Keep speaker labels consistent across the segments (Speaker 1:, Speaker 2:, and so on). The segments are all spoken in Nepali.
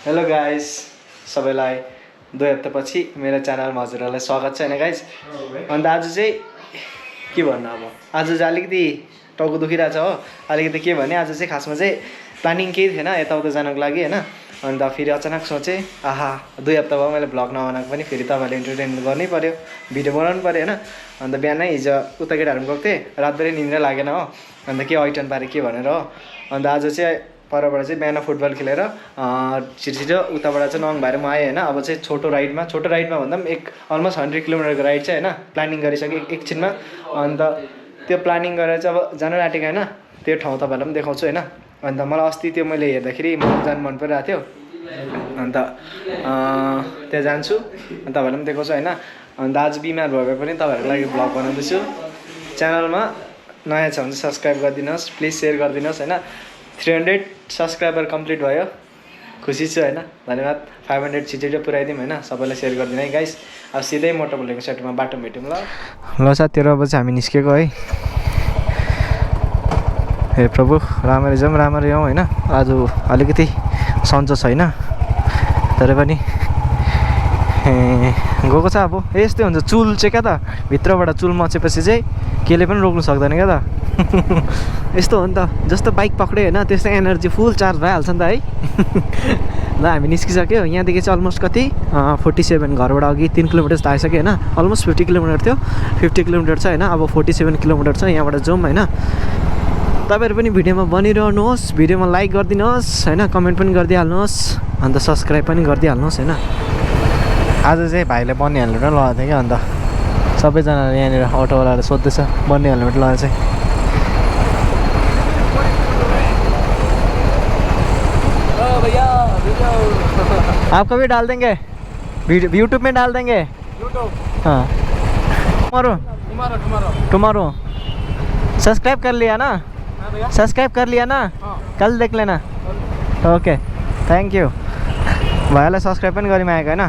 Speaker 1: हेलो गाइस, सबैलाई 2 हप्तापछि मेरो च्यानलमा हजुरहरूलाई स्वागत छ हैन गाइस। अन्त आज चाहिँ के भन्नु, अब आज चाहिँ अलिकति टाउको दुखिरहेछ हो। अलिकति के भने आज चाहिँ खासमा चाहिँ प्लानिङ केही थिएन यताउता जानको लागि हैन। अन्त फेरि अचानक सोचेँ आहा 2 हप्ता भयो मैले भ्लग नबनाएको पनि, फेरि तपाईँहरूले इन्टरटेनमेन्ट गर्नै पर्यो, भिडियो बनाउनु पर्यो हैन। अन्त बिहानै हिजो उता केटाहरूमा गएको थिएँ, रातभरि निन्द्रै लागेन हो। अन्त के ऐटन पारे के भनेर हो। अन्त आज चाहिँ परबाट चाहिँ बिहान फुटबल खेलेर छिटो उताबाट चाहिँ नङ भएर म आएँ हैन। अब चाहिँ छोटो राइडमा भन्दा पनि अलमोस्ट 100 किलोमिटरको राइड चाहिँ हैन प्लानिङ गरिसकेँ एकछिनमा। अन्त त्यो प्लानिङ गरेर चाहिँ अब जानु आँटेको हैन, त्यो ठाउँ तपाईँहरूलाई पनि देखाउँछु हैन। अन्त मलाई अस्ति त्यो मैले हेर्दाखेरि जानु मन परिरहेको थियो। अन्त त्यहाँ जान्छु अनि तपाईँहरूलाई पनि देखाउँछु हैन। अन्त आज बिमार भए पनि तपाईँहरूको लागि भ्लग बनाउँदैछु। च्यानलमा नयाँ छ भने सब्सक्राइब गरिदिनुहोस्, प्लिज सेयर गरिदिनुहोस् हैन। 300 सब्सक्राइबर कम्प्लिट भयो, खुसी छु हैन। धन्यवाद। 500 छिटो पुऱ्याइदिउँ हैन, सबैलाई सेयर गरिदिनु है गाइस। अब सिधै मोटो बोलेको सेटमा बाटो भेटौँ ल साथीहरू। अब चाहिँ हामी निस्केको है। हे प्रभु, राम्ररी जाउँ राम्ररी आउँ हैन। आज अलिकति सन्चो छैन तर पनि गएको छ। अब यस्तै हुन्छ, चुल चाहिँ क्या त भित्रबाट चुल मचेपछि चाहिँ केले पनि रोक्नु सक्दैन क्या त। यस्तो हो नि त, जस्तो बाइक पक्रियो होइन त्यस्तै एनर्जी फुल चार्ज भइहाल्छ नि त है। ल हामी निस्किसक्यो यहाँदेखि चाहिँ अलमोस्ट कति 47 घरबाट अघि 3 किलोमिटर जस्तो आइसक्यो होइन। अलमोस्ट 50 किलोमिटर थियो, 50 किलोमिटर छ होइन। अब 47 किलोमिटर छ, यहाँबाट जाउँ होइन। तपाईँहरू पनि भिडियोमा बनिरहनुहोस्, भिडियोमा लाइक गरिदिनुहोस् होइन, कमेन्ट पनि गरिदिइहाल्नुहोस्, अन्त सब्सक्राइब पनि गरिदिइहाल्नुहोस् होइन। आज चाहिँ भाइले बन्ने हेलमेट लगाएको थियो क्या। अन्त सबैजनाले यहाँनिर अटोवालाले सोध्दैछ बन्ने हेलमेट लगाएर चाहिँ। आपका भी डाल देंगे, यूट्यूब में डाल देंगे। हाँ टुमारो सब्सक्राइब कर लिया ना, सब्सक्राइब कर लिया ना, कल देख लेना। Okay thank you. भाइलाई सब्सक्राइब पनि गरिमा आएको होइन।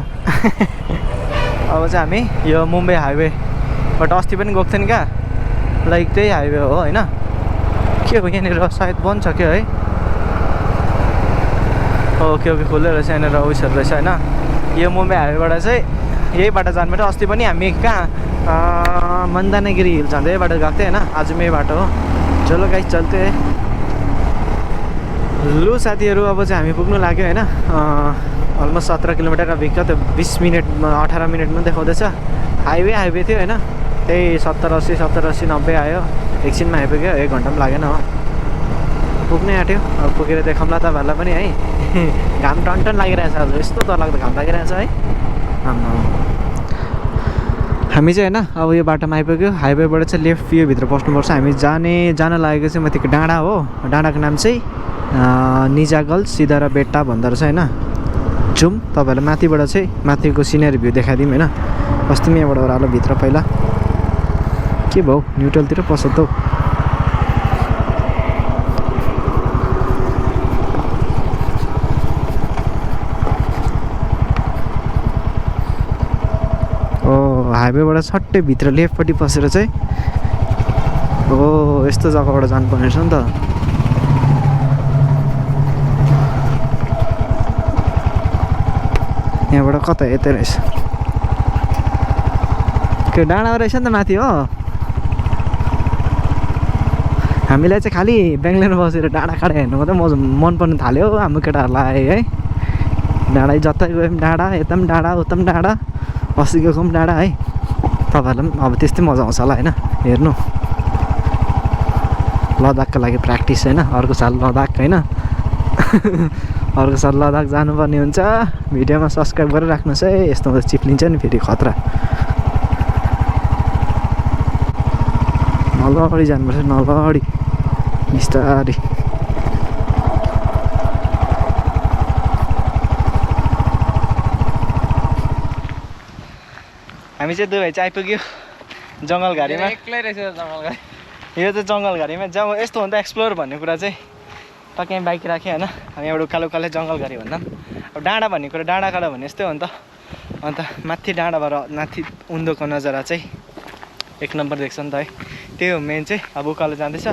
Speaker 1: अब चाहिँ हामी यो मुम्बई हाइवेबाट अस्ति पनि गएको थियो नि क्या, लाइक त्यही हाइवे हो होइन। के हो यहाँनिर सायद बन्द छ क्या है। ओके खुल्दै रहेछ यहाँनिर उयसहरू रहेछ होइन। यो मुम्बई हाइवेबाट चाहिँ यही बाटो जानुपर्छ। अस्ति पनि हामी कहाँ मन्दानागिरी हिल जाँदै यही बाटो गएको थियो होइन। आज पनि यही बाटो हो। चलो गाइस चल्ते लु साथीहरू। अब चाहिँ हामी पुग्नु लाग्यो होइन। अलमोस्ट 17 किलोमिटर बिग्छ, त्यो 20 मिनट 18 मिनटमा देखाउँदैछ। हाइवे थियो होइन, त्यही 70-80 90 आयो एकछिनमा आइपुग्यो। 1 घन्टा पनि लागेन हो, पुग्नै आँट्यो। अब पुगेर देखाउँला तपाईँहरूलाई पनि है। घाम टन लागिरहेछ आज, यस्तो डरलाग्दो घाम लागिरहेछ है। हामी चाहिँ होइन अब यो बाटोमा आइपुग्यो। हाइवेबाट चाहिँ लेफ्ट भित्र पस्नुपर्छ। हामी जान लागेको चाहिँ माथिको डाँडा हो। डाँडाको नाम चाहिँ निजागल सिदारा बेट्टा भन्दो रहेछ होइन। जाउँ तपाईँहरूलाई माथिबाट चाहिँ माथिको सिनेरी भ्यू देखाइदिउँ होइन। अस्ति पनि यहाँबाट ओह्रालो भित्र पहिला के भयो न्युट्रलतिर पस्छ त। हाइवेबाट सट्टै भित्र लेफ्टपट्टि पसेर चाहिँ हो यस्तो जग्गाबाट जानुपर्ने रहेछ नि त। यहाँबाट कता यतै रहेछ, के डाँडा रहेछ नि त माथि हो। हामीलाई चाहिँ खालि बेङ्गलोरमा बसेर डाँडा काँडा हेर्नु मात्रै मन पर्नु थाल्यो हाम्रो केटाहरूलाई है। डाँडा जतै गयो पनि डाँडा, यता पनि डाँडा उता पनि डाँडा, अस्ति गएको पनि डाँडा है। तपाईँहरूलाई पनि अब त्यस्तै मजा आउँछ होला होइन हेर्नु। लद्दाखको लागि प्र्याक्टिस होइन, अर्को साल लद्दाख होइन। अर्को साल लद्दाख जानुपर्ने हुन्छ। भिडियोमा सब्सक्राइब गरेर राख्नुहोस् है, यस्तोमा चिप्लिन्छ नि फेरि खतरा। नलहरी जानुपर्छ, नलहरी बिस्तारी। हामी चाहिँ 2 भाइ चाहिँ आइपुग्यो जङ्गलघारीमा। एक्लै रहेछ जङ्गलघारी, यो चाहिँ जङ्गलघारीमा जब यस्तो हो नि त एक्सप्लोर भन्ने कुरा चाहिँ। टक्कै बाइक राखेँ होइन, हामी एउटा उकालो जङ्गलघारी भन्दा अब डाँडा भन्ने कुरा डाँडा काँडा भन्ने यस्तै हो नि त। अन्त माथि डाँडाबाट माथि उँधोको नजारा चाहिँ 1 नम्बर देख्छ नि त है। त्यही हो मेन चाहिँ। अब उकालो जाँदैछ,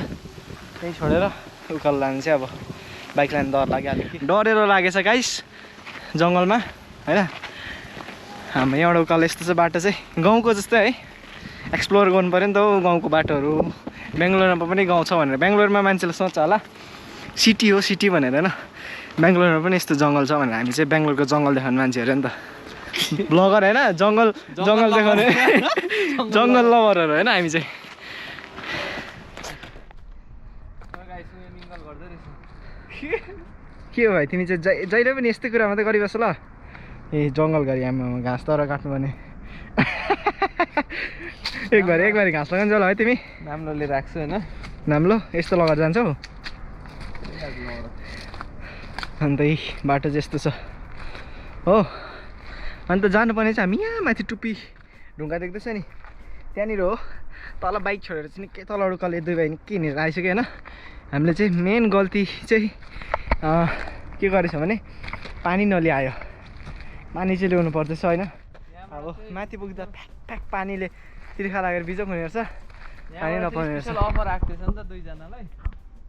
Speaker 1: त्यही छोडेर उकालो लानु चाहिँ अब बाइक लानु डर लाग्यो, अलिकति डरेर लागेछ गाइस। जङ्गलमा होइन। हाम्रो यहाँबाट उकालो यस्तो चाहिँ बाटो चाहिँ गाउँको जस्तै है, एक्सप्लोर गर्नु पऱ्यो नि त हौ गाउँको बाटोहरू। बेङ्गलोरमा पनि गाउँ छ भनेर, बेङ्गलोरमा मान्छेले सोच्छ होला सिटी हो सिटी भनेर होइन, बेङ्गलोरमा पनि यस्तो जङ्गल छ भनेर। हामी चाहिँ बेङ्गलोरको जङ्गल देखाउने मान्छेहरू नि त, ब्लगर होइन, जङ्गल देखाउने जङ्गल लभरहरू होइन हामी चाहिँ। के हो भाइ तिमी चाहिँ जहिले पनि यस्तै कुरा मात्रै गरिबस्छ ल। ए जङ्गल गरी आमा घाँस तर काट्नु पर्ने एकबारी घाँस लगाइन्छ होला है तिमी।
Speaker 2: नाम्लोले राख्छु होइन,
Speaker 1: नाम्लो यस्तो लगाएर जान्छौ। अन्त यही बाटो चाहिँ यस्तो छ हो। अन्त जानुपर्ने चाहिँ हामी यहाँ माथि टुप्पी ढुङ्गा देख्दैछ नि, त्यहाँनिर हो। तल बाइक छोडेर चाहिँ निकै तल उकालो दुई भाइ निकै हिँडेर आइसक्यो होइन। हामीले चाहिँ मेन गल्ती चाहिँ के गरेछ भने पानी नल्यायो, पानी चाहिँ ल्याउनु पर्दैछ होइन। अब माथि पुग्दा फ्याक पानीले तिर्खा लागेर बिजोक हुने रहेछ, पानी नपर्ने रहेछ।
Speaker 2: अफर आएको थिएछ नि त दुईजनालाई,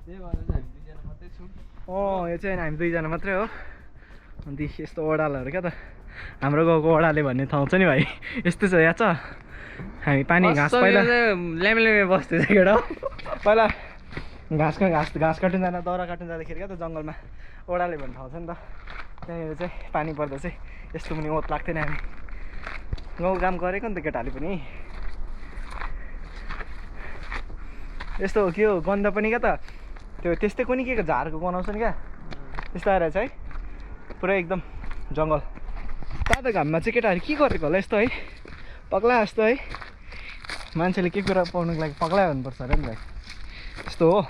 Speaker 2: त्यही भएर चाहिँ हामी दुईजना मात्रै छौँ।
Speaker 1: यो चाहिँ हामी दुईजना मात्रै हो। अन्त यस्तो ओडालहरू क्या त, हाम्रो गाउँको ओडाले भन्ने ठाउँ छ नि भाइ, यस्तो छ याद छ। हामी पानी घाँस पहिला
Speaker 2: ल्यामे बस्थ्यो केटा,
Speaker 1: पहिला घाँस काट्नु जाँदा दाउरा काट्नु जाँदाखेरि क्या त जङ्गलमा ओडाले भन्ने ठाउँ छ नि त, त्यहाँनिर चाहिँ पानी पर्दा चाहिँ यस्तो पनि ओत लाग्थेन। हामी गाउँ काम गरेको नि त केटाले पनि, यस्तो के हो गन्ध पनि क्या त, त्यो त्यस्तै कुनै के झारको बनाउँछ नि क्या, त्यस्तो आएर चाहिँ पुरै एकदम जङ्गल। तातो घाममा चाहिँ केटाहरू के गरेको होला यस्तो है, पग्ला जस्तो है। मान्छेले के कुरा पाउनुको लागि पग्ला हुनुपर्छ अरे नि भाइ, यस्तो हो।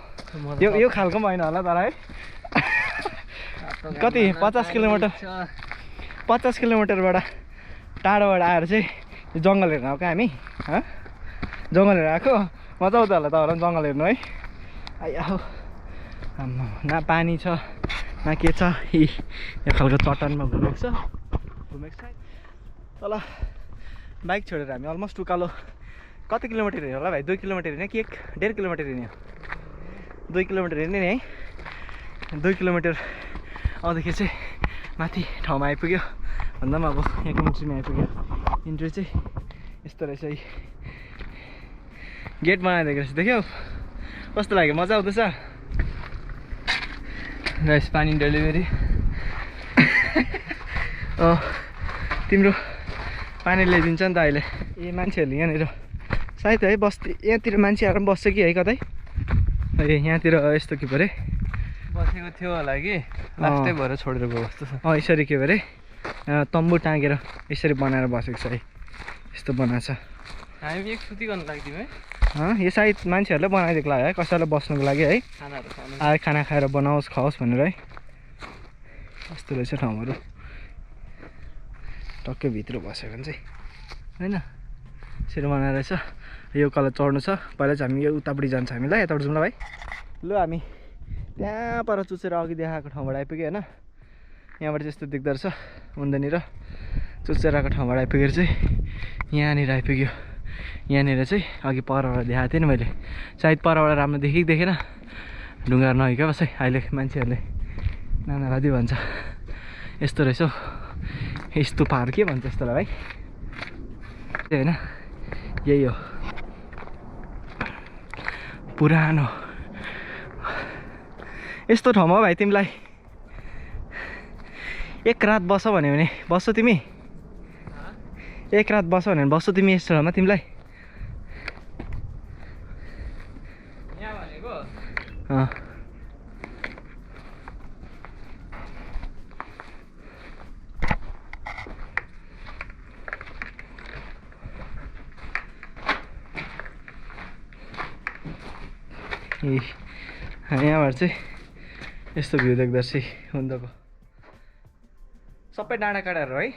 Speaker 1: यो खालको पनि होइन होला तर है। कति 50 किलोमिटरबाट टाढोबाट आएर चाहिँ जङ्गल हेर्न आएको हामी, जङ्गल हेरेर आएको। मजा आउँछ होला तपाईँलाई जङ्गल हेर्नु है। आइया हो न पानी छ न के छ, यो खालको चट्टानमा घुमेको छ तल। बाइक छोडेर हामी अलमोस्ट उकालो कति किलोमिटर हिँड्यो होला भाइ? 2 किलोमिटर हिँड्यो कि 1.5 किलोमिटर हिँड्यो? 2 किलोमिटर हिँड्यो नि है। 2 किलोमिटर आउँदाखेरि चाहिँ माथि ठाउँमा आइपुग्यो भन्दा पनि अब यहाँको मुक्सीमा आइपुग्यो। इन्ट्री चाहिँ यस्तो रहेछ है, गेट बनाइदिएको रहेछ, देख्यौ कस्तो लाग्यो? मजा आउँदैछ
Speaker 2: गाइस पानी डेलिभरी।
Speaker 1: तिम्रो पानी ल्याइदिन्छ नि त अहिले। ए मान्छेहरूले यहाँनिर सायद है बस्ती, यहाँतिर मान्छेहरू पनि बस्छ कि है कतै? ए यहाँतिर यस्तो के पो अरे
Speaker 2: बसेको थियो होला कि लास्टै भएर छोडेर गयो जस्तो छ।
Speaker 1: यसरी के पो अरे तम्बु टाँगेर यसरी बनाएर बसेको छ है, यस्तो बनाएको छ।
Speaker 2: हामी एक सुती गर्नु लाग्थ्यौँ है।
Speaker 1: यो सायद मान्छेहरूले बनाइदिएको होला है, कसैलाई बस्नुको लागि है, आएर खाना खाएर बनाओस् खाओस् भनेर है। यस्तो रहेछ ठाउँहरू, टक्कै भित्र बस्यो भने चाहिँ होइन यसरी बनाएर रहेछ। यो कलर चढ्नु छ, पहिला चाहिँ हामी यो उतापट्टि जान्छ हामीलाई, यताबाट जाउँ ल भाइ। ल हामी त्यहाँ पर चुचेर अघि देखाएको ठाउँबाट आइपुग्यो होइन। यहाँबाट चाहिँ यस्तो देख्दो रहेछ उन्दैनिर, चुचेर आएको ठाउँबाट आइपुगेर चाहिँ यहाँनिर आइपुग्यो। यहाँनिर चाहिँ अघि परबाट देखाएको थिएँ नि मैले, सायद परबाट राम्रो देखेन, ढुङ्गाहरू नआइ क्या बस है। अहिले मान्छेहरूले नाना कति भन्छ यस्तो रहेछ हौ, यस्तो पाहाड के भन्छ यस्तोलाई भाइ? त्यही होइन, यही हो पुरानो यस्तो ठाउँमा भाइ। तिमीलाई एक रात बस्छौ भन्यो भने बस्छौ तिमी? एक रात बस्छौ भने बस्छौ तिमी यस्तो ठाउँमा? तिमीलाई यहाँबाट चाहिँ यस्तो भ्यू देख्दो रहेछ हुँदोको। सबै डाँडा काँडाहरू है,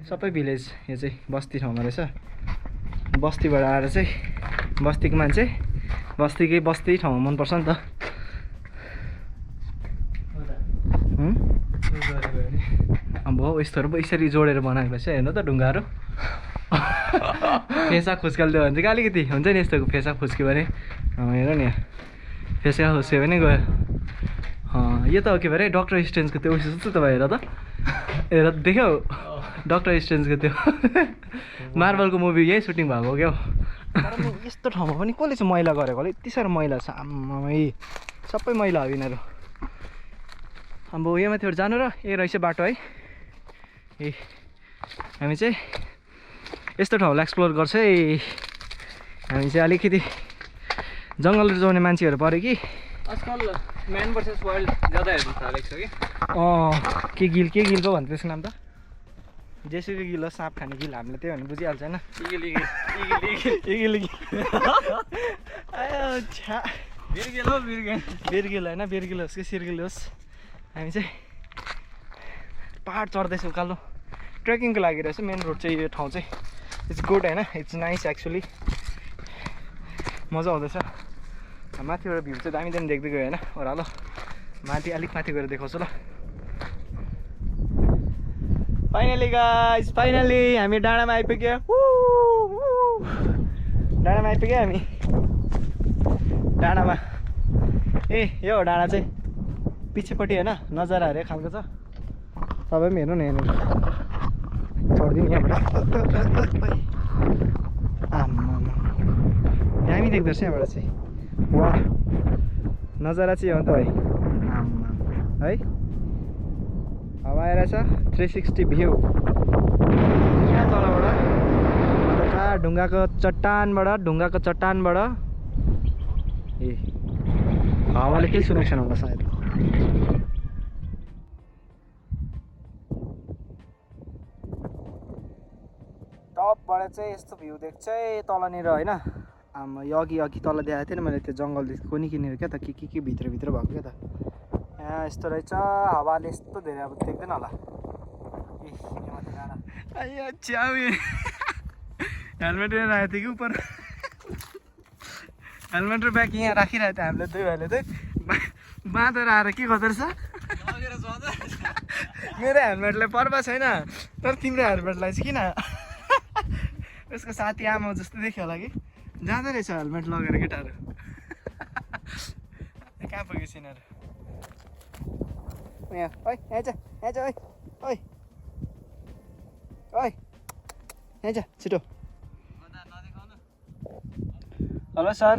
Speaker 1: सबै भिलेज। यो चाहिँ बस्ती ठाउँमा रहेछ। बस्तीबाट आएर चाहिँ बस्तीको मान्छे बस्तीकै बस्ती ठाउँमा मनपर्छ नि त। अब यस्तोहरू पो यसरी जोडेर बनाएको रहेछ, हेर्नु त ढुङ्गाहरू। फेसा खुस्कालिदियो भने चाहिँ अलिकति हुन्छ नि यस्तो, फेसा खुस्क्यो भने हेर नि, फेसा खुस्क्यो भने गयो। यो त हो के भरे डक्टर स्ट्रेन्जको त्यो उस जस्तो त हेर त हेर देख्यौ डक्टर स्ट्रेन्जको त्यो मार्बलको मुभी यही सुटिङ भएको क्या तर यस्तो ठाउँमा पनि कसले चाहिँ मैला गरेको होला यति साह्रो मैला छ आम्मै सबै मैला हो यिनीहरू अब यो माथिबाट जानु र ए रहेछ बाटो है ए हामी चाहिँ यस्तो ठाउँलाई एक्सप्लोर गर्छ है हामी चाहिँ अलिकति जङ्गल रुचाउने मान्छेहरू पऱ्यो कि
Speaker 2: आजकल म्यान भर्सेस वाइल्ड ज्यादा हेर्नु थालेको छ कि
Speaker 1: के गिलको भन्छ त्यसको नाम त जेसुकै गिल हो साँप खाने गिल हामीले त्यही भने बुझिहाल्छ होइन बिर्गिल होइन बिर्गिल होस् कि सिर्गिल होस् हामी चाहिँ पहाड चढ्दैछ उकालो ट्रेकिङको लागि रहेछ मेन रोड चाहिँ यो ठाउँ चाहिँ इट्स गुड होइन इट्स नाइस एक्चुली मजा आउँदैछ माथिबाट भ्यू चाहिँ दामी दामी देख्दै गयो होइन ओह्रालो माथि अलिक माथि गएर देखाउँछु ल फाइनली गाइस फाइनली हामी डाँडामा आइपुग्यो डाँडामा आइपुग्यो हामी डाँडामा ए यो हो डाँडा चाहिँ पछिपट्टि होइन नजारा हरेक खालको छ तपाईँ पनि हेर्नु न यहाँनिर छोडिदिउँ यहाँबाट आम्मा दामी देख्दो रहेछ यहाँबाट चाहिँ वा नजारा चाहिँ हो नि त भाइ आम्मा है हावा आएर छ 360 भ्यू यहाँ तलबाट कहाँ ढुङ्गाको चट्टानबाट ए हावाले के सुनेको छैन होला सायद टपबाट चाहिँ यस्तो भ्यू देख्छ है तलनिर होइन आमा यो अघि तल देखाएको थिएन मैले त्यो जङ्गलदेखि कोनी किनेर क्या त के भित्र भएको क्या त यहाँ यस्तो रहेछ हावाले यस्तो धेरै अब देख्दैन होला हेलमेट राखेको थियो कि उपर हेलमेट र ब्याग यहाँ राखिरहेको थियो हामीले दुई भाइले चाहिँ बाँधेर आएर के गर्दो रहेछ मेरो हेलमेटलाई पर्वा छैन तर तिम्रो हेलमेटलाई चाहिँ किन उसको साथी आमा जस्तो देख्यो होला कि जाँदो रहेछ हेलमेट लगेर केटाहरू कहाँ पुगेछ यिनीहरू यहाँ ओइ यहाँ छ ओइ यहाँ छ छिटो हेलो सर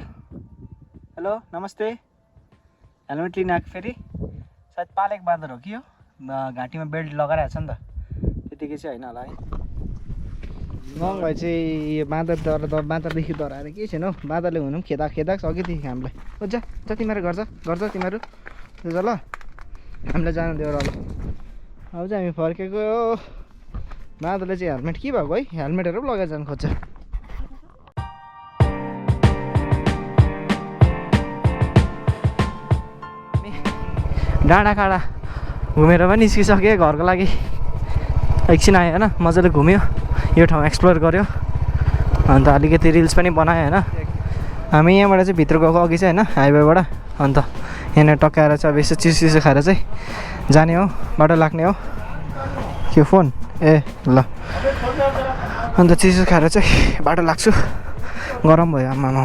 Speaker 1: हेलो नमस्ते हेलमेट लिन आएको फेरि सायद पालेको बाँदर हो कि हो घाँटीमा बेल्ट लगाइरहेको छ नि त त्यतिकै चाहिँ होइन होला है मङ भाइ चाहिँ यो बाँदरदेखि डराएर केही छैन हौ बाँदरले हुनु पनि खेदाएको छ अघिदेखि हामीलाई हो जा तिमीहरू गर्छ तिमीहरू ल हामीलाई जानु दियो र ल अब चाहिँ हामी फर्केको बाँदरले चाहिँ हेलमेट के भएको है हेलमेटहरू पनि लगाएर जानु खोज्छ डाँडा घुमेर पनि निस्किसकेँ घरको लागि एकछिन आयो होइन मजाले घुम्यो यो ठाउँ एक्सप्लोर गऱ्यो अन्त अलिकति रिल्स पनि बनायो होइन हामी यहाँबाट चाहिँ भित्र गएको अघि चाहिँ होइन हाइवेबाट अन्त यहाँनिर टक्काएर चाहिँ अब यसो चिसो खाएर चाहिँ जाने हो बाटो लाग्ने हो के फोन ए ल अन्त चिसो खाएर चाहिँ बाटो लाग्छु गरम भयो आमामा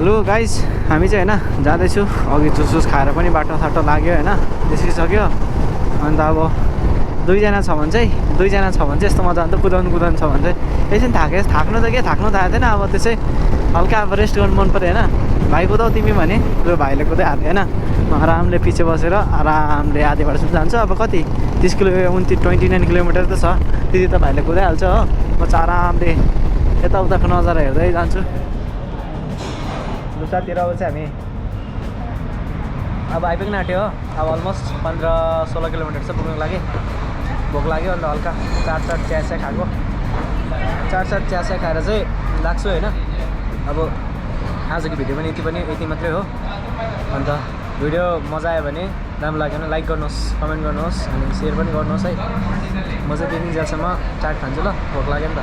Speaker 1: लु गाइस हामी चाहिँ होइन जाँदैछु अघि जुस खाएर पनि बाटो साटो लाग्यो होइन निस्किसक्यो अन्त अब दुईजना छ भने चाहिँ यस्तो मजा अन्त कुदाउनु छ भने चाहिँ एकछिन थाक्नु त के थाक्नु त आएको थिएन अब त्यसै हल्का अब रेस्ट गर्नु मन पऱ्यो होइन भाइ कुदाउ तिमी भने लु भाइले कुदाइहाल्यो होइन आरामले पछि बसेर आरामले आधी बाटोसम्म जान्छ अब कति 29 किलोमिटर त छ त्यति त भाइले कुदाइहाल्छ हो म चाहिँ आरामले यताउताको नजारा हेर्दै जान्छु लुसातिर अब चाहिँ हामी अब आइपुग्न आँट्यो हो अब अलमोस्ट 15-16 किलोमिटर चाहिँ पुग्नुको लागि भोक लाग्यो अन्त हल्का चाट चिया खाएको चाट चिया खाएर चाहिँ लाग्छु होइन अब आजको भिडियो पनि यति मात्रै हो अन्त भिडियो मजा आयो भने राम्रो लाग्यो भने लाइक गर्नुहोस् कमेन्ट गर्नुहोस् अनि सेयर पनि गर्नुहोस् है म चाहिँ 3 बजीसम्म चाट खान्छु ल भोक लाग्यो नि त